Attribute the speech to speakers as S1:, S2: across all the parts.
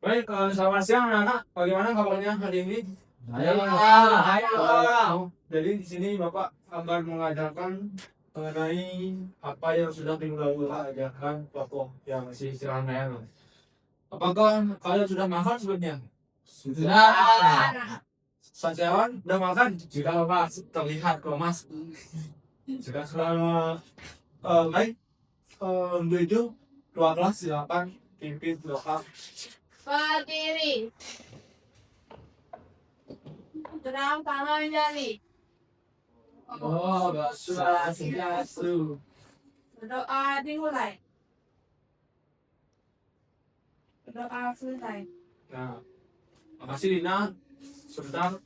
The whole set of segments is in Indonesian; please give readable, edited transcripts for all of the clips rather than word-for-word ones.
S1: Baik, selamat siang anak-anak. Bagaimana kabarnya hari ini?
S2: Ayo.
S1: Jadi di sini Bapak akan mengajarkan mengenai apa yang sudah minggu ajarkan tokoh yang masih istirahat. Apakah kalian sudah makan sebelumnya?
S2: Sudah.
S1: Sajawan sudah makan? Sudah Mas, terlihat kok Mas. Sudah selama baik. Menuju dua kelas silakan pimpin doa.
S3: Berdiri. Tenang tangan jari.
S2: Oh, Swastiastu.
S3: Berdoa dimulai. Berdoa selesai.
S1: Nah, makasih Lina. Sebentar,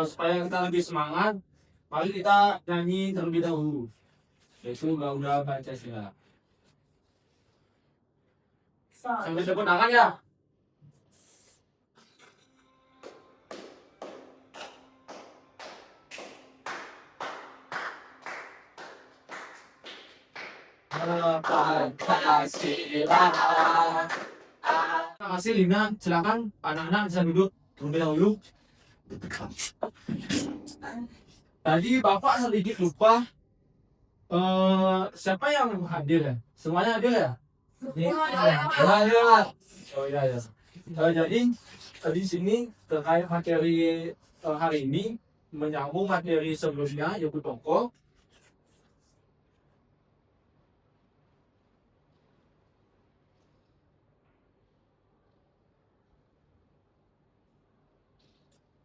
S1: supaya kita lebih semangat, mari kita nyanyi terlebih dahulu, yaitu Garuda Pancasila. Sambil tepuk tangan ya.
S2: Pancasila.
S1: Terima kasih Lina. Silakan anak-anak bisa duduk terlebih dahulu. Tadi Bapak sedikit lupa. Siapa yang hadir ya? Semuanya hadir ya?
S2: Ya.
S1: Oh iya ya. Jadi di sini terkait materi hari ini menyambung materi sebelumnya yaitu tokoh.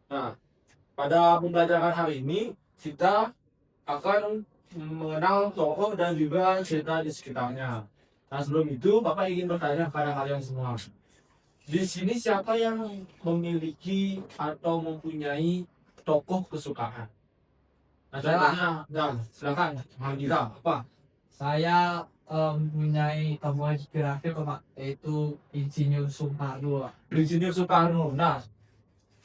S1: Nah, pada pembelajaran hari ini kita akan mengenal tokoh dan juga cerita di sekitarnya. Nah, sebelum itu Bapak ingin bertanya kepada kalian semua. Di sini siapa yang memiliki atau mempunyai tokoh kesukaan? Nah, contohnya, nah, silakan, Mahardika, apa?
S2: Saya mempunyai tokoh inspiratif Pak, yaitu Insinyur Soekarno. Pak.
S1: Insinyur Soekarno.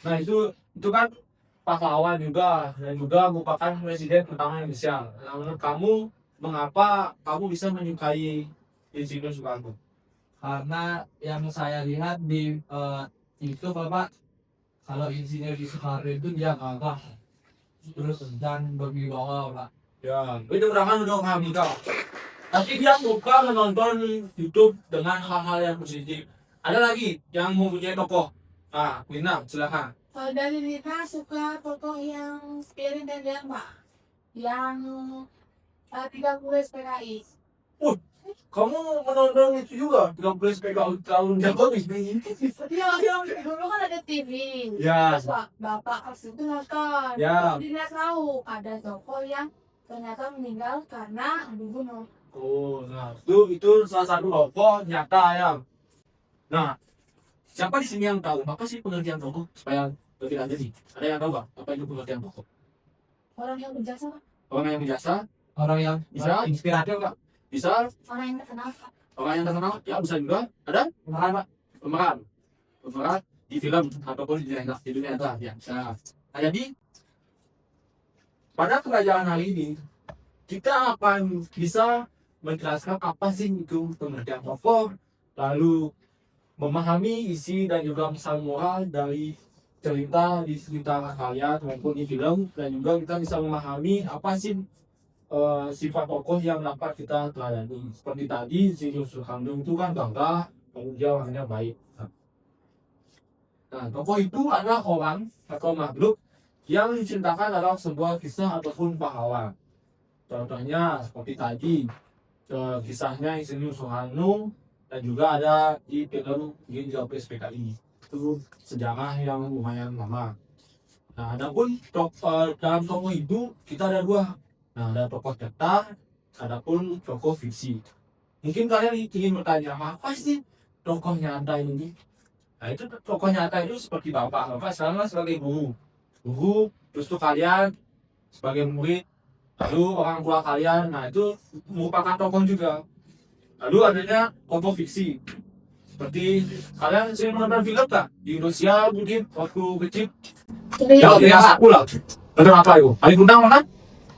S1: Nah itu kan pahlawan juga dan juga merupakan presiden pertama Indonesia. Nah, menurut kamu mengapa kamu bisa menyukai Insinyur Soekarno?
S2: Karena yang saya lihat di YouTube Pak, kalau Insinyur Soekarno itu dia gagah terus dan berwibawa Pak.
S1: Ya, itu orang udah Mahardika. Tapi dia suka menonton YouTube dengan hal-hal yang positif. Ada lagi yang mempunyai tokoh. Nah, Wina, silakan.
S3: Kalau dari Lina suka tokoh yang spirit dan yang Pak. Yang 30 SPKI.
S1: Kamu menonton itu juga? 30 SPKI tahun Jokowi.
S3: Iya, dulu kan ada TV.
S1: Ya.
S3: Terus Bapak pas itu nonton.
S1: Ya.
S3: Jadi dia tahu ada tokoh yang ternyata meninggal karena dibunuh.
S1: Oh, nah itu salah satu tokoh nyata ya. Nah, siapa di sini yang tahu apa sih pengertian tokoh supaya lebih lanjut nih? Ada yang tahu nggak apa itu pengertian tokoh?
S3: Orang yang berjasa, Pak.
S1: Orang yang biasa,
S2: Orang yang
S1: Bisa?
S2: inspiratif Pak.
S1: bisa
S3: Orang yang terkenal, Pak.
S1: orang yang terkenal, ya bisa juga. Ada
S2: Pemeran Pak.
S1: pemeran di film ataupun di dunia nyata ya. Nah, jadi pada pelajaran hari ini kita akan bisa menjelaskan apa sih itu pengertian tokoh, lalu memahami isi dan juga pesan moral dari cerita di sekitar kalian maupun di film, dan juga kita bisa memahami apa sih sifat tokoh yang dapat kita teladani. Seperti tadi Insinyur Soekarno itu kan gagah, kemudian orangnya baik. Nah, tokoh itu adalah orang atau makhluk yang diceritakan dalam sebuah kisah ataupun pahlawan. Contohnya seperti tadi kisahnya Insinyur Soekarno, dan juga ada di film G30 SPKI. Itu sejarah yang lumayan lama. Nah, adapun dalam tokoh itu kita ada dua. Nah, ada tokoh nyata, adapun tokoh fiksi. Mungkin kalian ingin bertanya, apa sih tokoh nyata ini? Nah, itu tokoh nyata itu seperti bapak sekarang sebagai guru, terus tuh kalian sebagai murid, lalu orang tua kalian. Nah, itu merupakan tokoh juga. Lalu adanya tokoh fiksi, seperti kalian sering menonton film tak di Indonesia mungkin waktu kecil. Ya, aku lah. Nonton apa itu? Ali Gundang mana?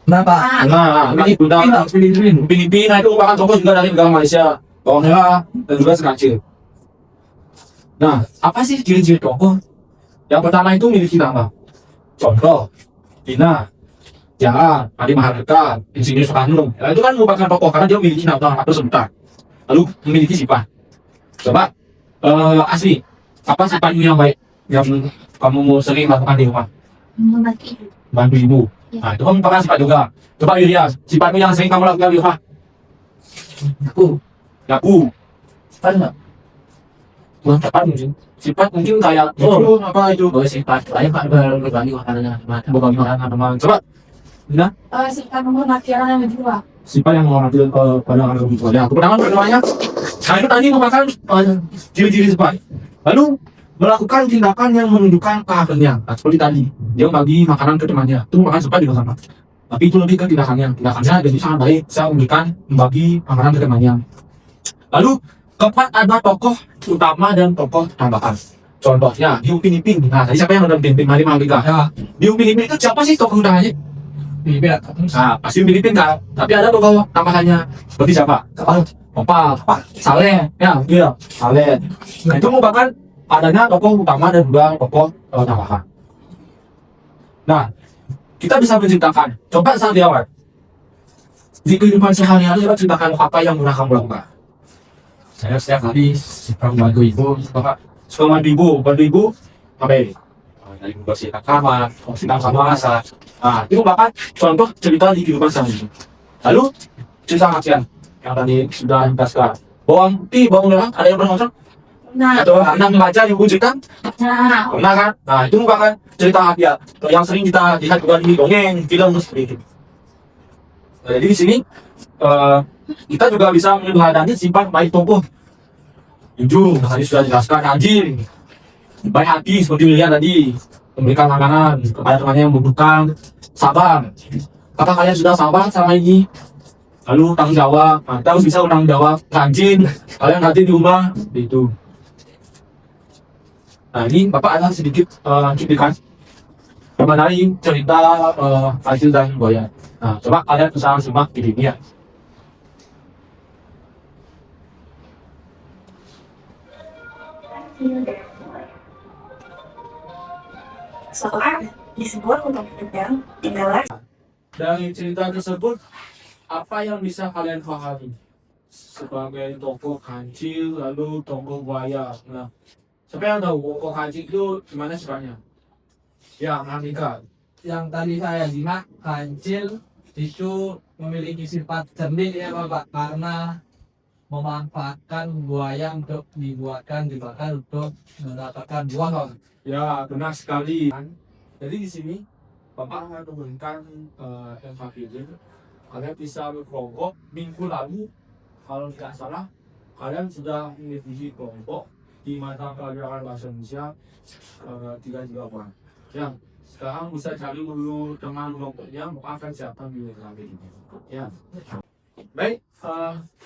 S2: Kenapa?
S1: Nah, Ali Gundang. Filipina itu merupakan tokoh juga dari negara Malaysia, bawang merah dan juga sekacil. Nah, apa sih ciri-ciri tokoh? Yang pertama itu memiliki nama. Contoh, Dina, Jaa, Adi Mahardika, Insinyur Soekarno. Nah, itu kan merupakan tokoh karena dia memiliki nama atau sebutan. Lalu memiliki sifat. Coba asli, apa sifatmu yang baik yang kamu mau sering lakukan di rumah?
S3: Membantu.
S1: Bantu ibu. Nah, itu kan merupakan sifat juga. Coba Yulia, sifatmu yang sering kamu lakukan di rumah?
S2: Aku
S1: Nyapu.
S2: kan nggak
S1: Bukan tepat mungkin. Sifat mungkin kayak apa itu?
S2: boleh sifat lain pak berbagi makanannya teman.
S1: Berbagi makanan sama teman. Coba, Dina,
S3: Sifat menghormati orang yang berdua.
S1: sifat yang menghormati pada orang yang tua. Ya, pertama namanya. Nah, itu tadi merupakan ciri-ciri sifat. Lalu melakukan tindakan yang menunjukkan keahliannya. Nah, seperti tadi, dia membagi makanan ke temannya. Itu merupakan sifat juga sama. Tapi itu lebih ke tindakannya. Tindakannya jadi sangat baik. Saya memberikan membagi makanan ke temannya. Lalu keempat ada tokoh utama dan tokoh tambahan. Contohnya di Upin Ipin. Nah, tadi siapa yang udah Upin Ipin? Mari Mahardika.
S2: Ya,
S1: Di Upin Ipin itu siapa sih tokoh utamanya?
S2: beda.
S1: Nah, pasti Upin Ipin kan. Tapi ada tokoh tambahannya. Seperti siapa?
S2: Kepala
S1: Opa, Saleh, ya, iya, Saleh. Nah, itu merupakan adanya tokoh utama dan juga tokoh tambahan. Nah, kita bisa menciptakan. Coba Sandiawan. Di kehidupan sehari-hari, coba ceritakan apa yang pernah kamu lakukan.
S2: saya setiap hari suka membantu ibu.
S1: Bapak suka bantu ibu, apa ini? Dari membersihkan kamar, membersihkan kamar masak. Nah, itu bahkan contoh cerita di kehidupan sehari-hari. Lalu cerita kasihan yang tadi sudah dikasihkan. Bawang putih, bawang merah, ada yang pernah masak?
S3: Nah,
S1: Atau pernah membaca di buku cerita?
S3: nah,
S1: Pernah kan? Nah, itu merupakan cerita rakyat yang sering kita lihat juga di dongeng, film, seperti itu. Nah, jadi di sini kita juga bisa meneladani sifat baik tokoh. Jujur, tadi sudah jelaskan, rajin, baik hati seperti William tadi, memberikan makanan kepada temannya yang membutuhkan, sabar. Apakah kalian sudah sabar selama ini? Lalu tanggung jawab, nah, kita harus bisa tanggung jawab, rajin, kalian rajin di rumah, seperti itu. Nah, ini Bapak ada sedikit cuplikan mengenai cerita Fazil dan Boyan. Nah, coba kalian bisa simak videonya.
S4: Seorang disebut untuk yang tinggal
S1: Dari cerita tersebut, apa yang bisa kalian pahami sebagai tokoh kancil lalu tokoh buaya? Nah, siapa yang tahu tokoh kancil itu gimana sifatnya? Ya, Mahardika.
S2: Yang tadi saya simak, kancil itu memiliki sifat cerdik ya bapak, karena memanfaatkan buaya untuk dimakan untuk mendapatkan uang.
S1: Ya, benar sekali. Jadi di sini Bapak akan memberikan informasi. Kalian bisa berkelompok minggu lalu, kalau tidak salah, kalian sudah mengikuti kelompok di mata pelajaran bahasa Indonesia 3 orang. Ya, sekarang bisa cari dulu teman kelompoknya, Bapak akan siapkan di kelompok ini. Ya, baik.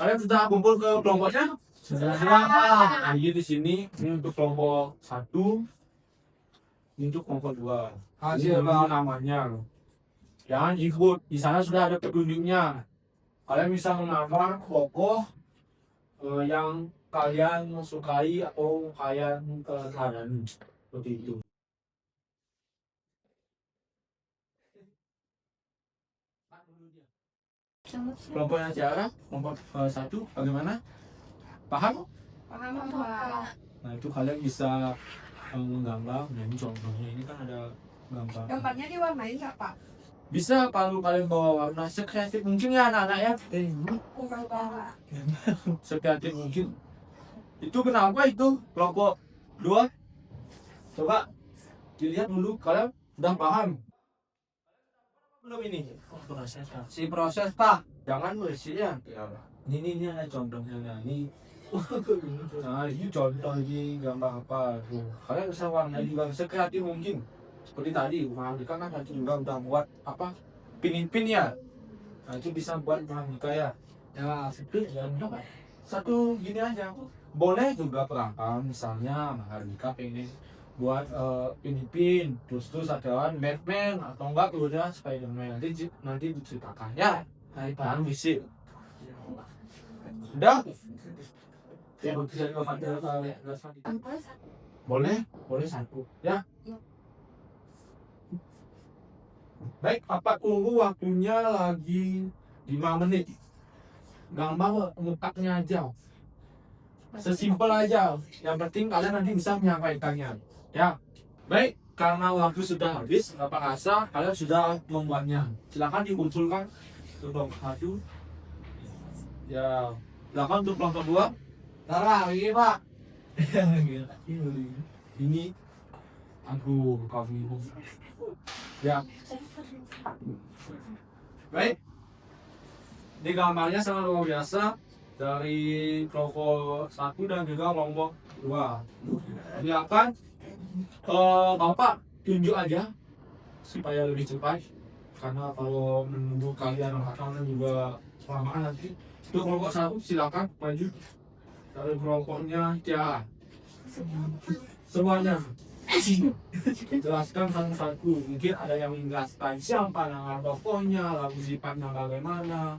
S1: Kalian sudah kumpul ke kelompoknya?
S2: Sudah.
S1: Nah, jadi di sini ini untuk kelompok 1, untuk kelompok 2. Ini adalah namanya. Jangan ikut, di sana sudah ada petunjuknya. Kalian bisa menambah tokoh yang kalian sukai atau kalian teladani, seperti itu. Kelompoknya Tiara, kelompok 1, bagaimana? Paham?
S3: paham Pak.
S1: Nah, itu kalian bisa menggambar. Nah, ini contohnya, ini kan ada gambar.
S3: Gambarnya diwarnain nggak Pak?
S1: Bisa kalau kalian bawa warna sekreatif mungkin ya anak-anak ya.
S3: Bukan Pak.
S1: Sekreatif mungkin. Itu kenapa itu kelompok 2? Coba dilihat dulu, kalian udah paham belum ini? Proses kan?
S2: Si proses pak.
S1: Jangan bersihnya. Ya, ini ada contohnya. Nah, ini nah, ini contoh ini gambar apa tuh? Kalian bisa warna juga sekreatif mungkin. Seperti tadi, Mahardika kan nanti juga udah buat apa? Pin-pin ya. Nah, itu bisa buat Mahardika ya.
S2: Ya,
S1: Satu gini aja. Boleh juga perangkap, misalnya Mahardika pengen buat pin-pin, terus ada Batman atau enggak keluarnya Spiderman. Nanti diceritakan ya. Paham visi. Udah. Ya, bisa Bapak jelaskan.
S3: Apa?
S1: Boleh, boleh satu. Ya. Baik, Bapak tunggu waktunya lagi 5 menit. Gampang ngepaknya aja. Sesimpel aja. Yang penting kalian nanti bisa menyampaikannya. Ya. Baik, karena waktu sudah habis, Bapak rasa kalian sudah membuatnya. Silakan dimunculkan untuk satu. Ya, silakan untuk kelompok 2.
S2: Tara, ini Pak.
S1: Ini aku kami. Ya. Baik. Ini gambarnya sangat luar biasa dari kelompok 1 dan juga kelompok 2. Silakan Bapak tunjuk aja supaya lebih cepat, karena kalau menunggu kalian akan juga kelamaan nanti. Untuk kelompok 1 silakan maju dari kelompoknya Tiara. Semuanya jelaskan satu-satu. Mungkin ada yang menjelaskan siapa nama tokohnya, lalu sifatnya bagaimana,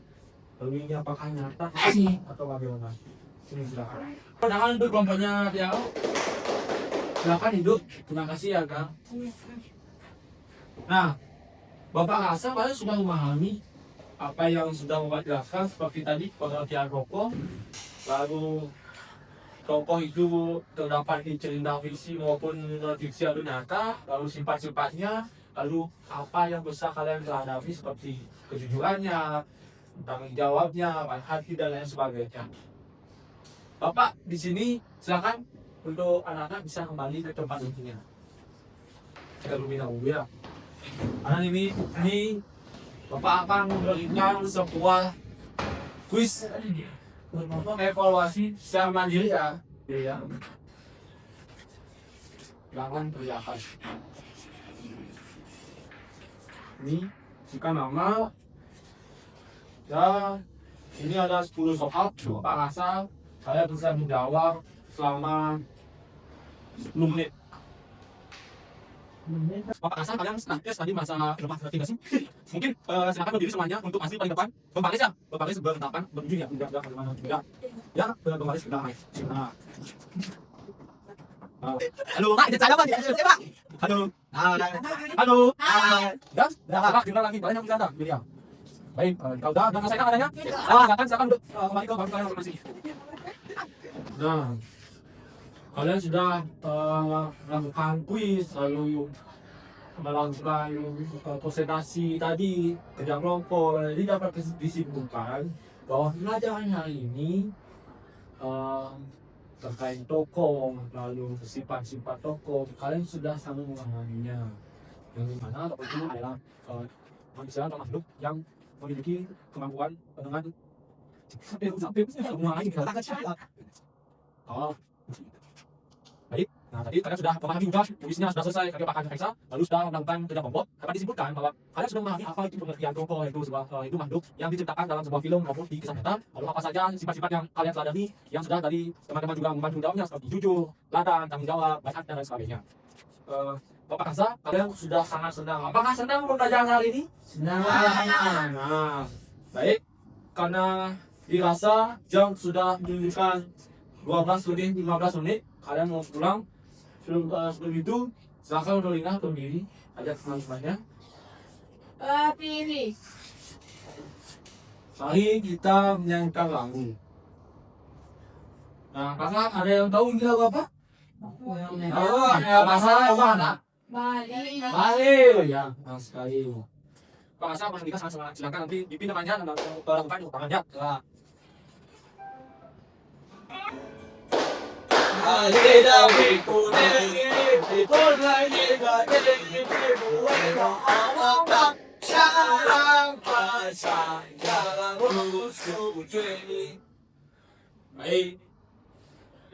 S1: lalu ini apakah nyata atau bagaimana. Ini silakan. Jangan untuk kelompoknya Tiara. Silakan hidup. Terima kasih ya Kang. Nah, Bapak rasa kalian sudah memahami apa yang sudah Bapak jelaskan seperti tadi pengertian tokoh, lalu tokoh itu terdapat di cerita fiksi maupun fiksi atau nyata, lalu sifat-sifatnya, lalu apa yang bisa kalian hadapi seperti kejujurannya, tanggung jawabnya, baik hati dan lain sebagainya. Bapak di sini silakan untuk anak-anak bisa kembali ke tempat duduknya. Kita lebih dahulu ya. Karena ini Bapak akan memberikan sebuah kuis evaluasi secara mandiri ya. Iya. Jangan teriakan. Ini jika nama ya, ini ada 10 soal. Bapak rasa saya bisa menjawab selama 10 menit. Bapak rasa kalian tadi masa lepas ngerti nggak sih? Mungkin silakan berdiri semuanya untuk asli paling depan. Bang Paris ya, Bang Paris berentapan berdiri ya, tidak bagaimana tidak. Ya, Bang Paris sudah naik. Nah. Halo, Pak, itu saya Pak. Halo. Halo. Ya, Pak, kita lagi banyak yang bisa ya. Baik, kalau udah selesai kan adanya? Silakan silakan kembali ke bangku kalian masing-masing. Nah, kalian sudah melakukan kuis, lalu melakukan presentasi tadi, kerja kelompok. Jadi dapat disimpulkan bahwa pelajaran hari ini terkait tokoh, lalu sifat-sifat tokoh, kalian sudah sangat memahaminya. Yang dimana tokoh itu adalah manusia atau makhluk yang memiliki kemampuan dengan sampai mengulangi kata-kata. Oh, baik. Nah, tadi kalian sudah memahami juga kuisnya sudah selesai, kalian akan Kaisa, lalu sudah melakukan kerja kelompok. Dapat disimpulkan bahwa kalian sudah memahami apa itu pengertian tokoh, itu sebuah itu makhluk yang diceritakan dalam sebuah film maupun di kisah nyata. Lalu apa saja sifat-sifat yang kalian teladani yang sudah dari teman-teman juga membantu jawabnya seperti jujur, teladan, tanggung jawab, baik hati dan lain sebagainya. Bapak rasa kalian sudah sangat senang. Apakah senang pembelajaran hari ini?
S2: Senang.
S1: Nah, baik. Karena dirasa jam sudah menunjukkan 12 lebih 15 menit, kalian mau pulang. Sebelum itu, silakan untuk Lina berdiri, ajak teman-temannya.
S3: Pilih.
S1: Mari kita menyanyikan lagu. Nah, kakak ada yang tahu ini lagu apa? Oh, masalah yang mana?
S3: Balik.
S1: Balik ya, nah sekali. Pak Asa, Mas Andika sangat semangat. Silakan nanti dipindah manjat dan lakukan di tangannya. Nah. Baik.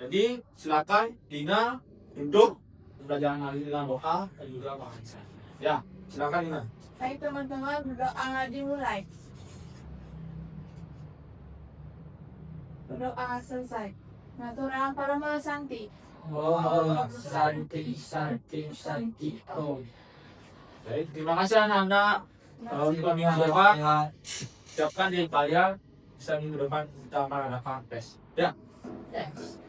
S1: Jadi silakan Dina duduk pembelajaran hari ini dengan doa dan juga bahasa. Ya, silakan Dina.
S3: Baik teman-teman, berdoa dimulai. Berdoa selesai. Natural Parama Santi.
S2: Oh, Santi, Santi, Santi. Oh.
S1: Baik, terima kasih anak-anak. Kalau juga minggu depan, siapkan diri kalian bisa minggu depan kita mengadakan tes. Ya,
S3: Yes.